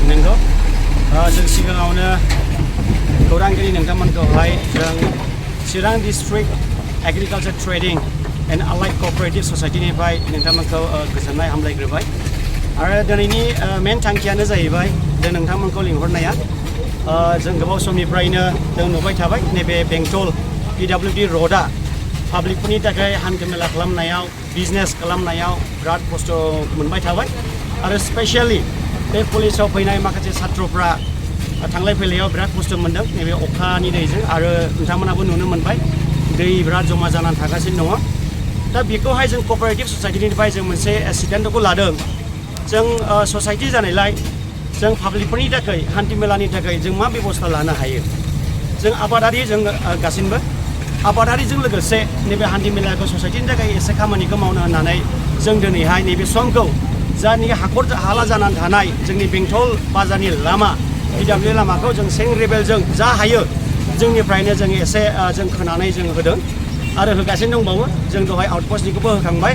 नंगौ जों सिगाङावनो खौरांगिरि नोंथांमोनखौहाय जों चिरां डिस्ट्रिक्ट एग्रिकालचार ट्रेडिं एंड आलाइड क'पारेटिभ ससाइटिनिफ्राय नोंथांमोनखौ गोजोननाय हामलायग्रोबाय आरो दिनैनि मेन थांखियानो जाहैबाय जों नोंथांमोनखौ लिंहरनाया जों गोबाव समनिफ्रायनो जों नुबाय थाबाय नैबे बेंटल PWD र'डआ पाब्लिकफोरनि थाखाय हान्थामेला खालामनायाव बिजनेस खालामनायाव बिराद खस्थ' मोनबाय थाबाय आरो स्पेशली बे कलेजाव फैनाय माखासे छात्रफ्रा थांलाय फैलायाव बिराद खस्थ' मोनदों नैबे अखानि दैजों आरो नोंथांमोनाबो नुनो मोनबाय दै बिराद जमा जानानै थागासिनो दङ दा बेखौहाय जों क'पारेटिभ ससाइटिनिफ्राय जों मोनसे सिद्धान्तखौ लादों जों ससाइटि जानायलाय जों पाब्लिकफोरनि थाखाय हान्थिमेलानि थाखाय जों मा बेबस्था लानो हायो जों आबादारि जों गासिनबो आबादारिजों लोगोसे नैबे हान्थिमेलाखौ ससाइटिनि थाखाय एसे खामानिखौ मावनो होननानै जों दिनैहाय नैबे समखौ जायनाखि हाखर हाला जानानै थानाय जोंनि बेंटल बाजारनि लामा PWD लामाखौ जों सें रेबेलजों जा हायो जोंनिफ्रायनो जों एसे जों खोनानै जों होदों आरो होगासिनो दंबावो जों दहाय आउटपस्टनिखौबो होखांबाय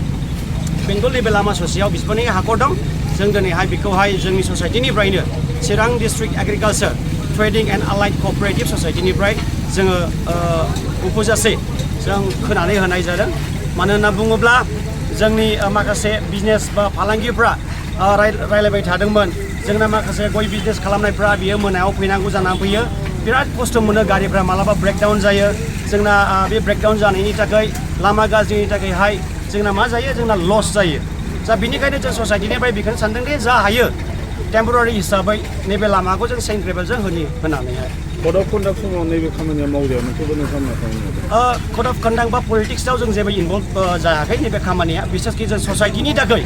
बेंटल नैबे लामा ससेयाव बिसिबांनि हाखर दं जों दिनैहाय बेखौहाय जोंनि ससाइटिनिफ्रायनो चिरां डिस्ट्रिक्ट एग्रिकालचार ट्रेडिं एंड आलाइड क'पारेटिभ ससाइटिनिफ्राय जोङो उपजासे जों खोनानै होनाय जादों मानो होनना बुङोब्ला जोंनि माखासे बिजनेस बा फालांगिफ्रा रायलायबाय थादोंमोन जोंना माखासे गय बिजनेस खालामनायफ्रा बियो मोनायाव फैनांगौ जानानै फैयो बिराद खस्थ' मोनो गारिफ्रा मालाबा ब्रेकडाउन जायो जोंना बे ब्रेकडाउन जानायनि थाखाय लामा गाज्रिनि थाखायहाय जोंना मा जायो जोंना लस जायो दा बेनिखायनो जों ससाइटिनिफ्राय बेखौनो सानदों दि जा हायो टेम्परारि हिसाबै नैबे लामाखौ जों सें ग्रेभेलजों होनानैहाय कड अफ कन्डाक्ट समाव नैबे खामानिया मावजाया मोनसेबो नोंथांमोना कड अफ कन्डाक्ट बा पलिटिक्सआव जों जेबो इनभल्भ जायाखै नैबे खामानिया बिसेसकि जों ससाइटिनि थाखाय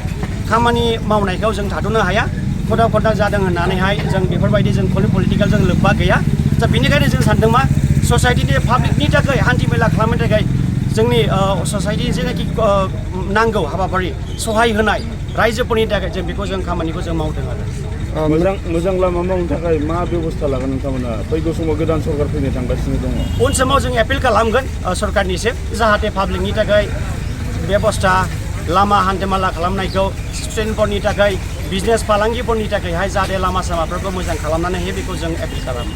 खामानि मावनायखौ जों थाथ'नो हाया कड अफ कन्डाक्ट जादों होननानैहाय जों बेफोरबायदि जों पलिटिकेल जों लोब्बा गैया दा बेनिखायनो जों सानदों मा ससाइटिनि पाब्लिकनि थाखाय हान्थिमेला खालामनो थाखाय जोंनि ससाइटिनि जेनाखि नांगौ हाबाफारि सहाय होनाय रायजोफोरनि थाखाय जों बेखौ जों खामानिखौ जों मावदों आरो मोजां लामा मावनो थाखाय मा बेबस्था लागोन नोंथांमोना फैगौ समाव गोदान सरकार फैनो थांगासिनो दङ उन समाव जों एपिल खालामगोन सरकारनिसिम जाहाथे पाब्लिकनि थाखाय बेबस्था लामा हान्थामेला खालामनायखौ स्टुडेन्टफोरनि थाखाय बिजनेस फालांगिफोरनि थाखायहाय जाहाथे लामा सामाफोरखौ मोजां खालामनानै होयो बेखौ जों एपिल खालामो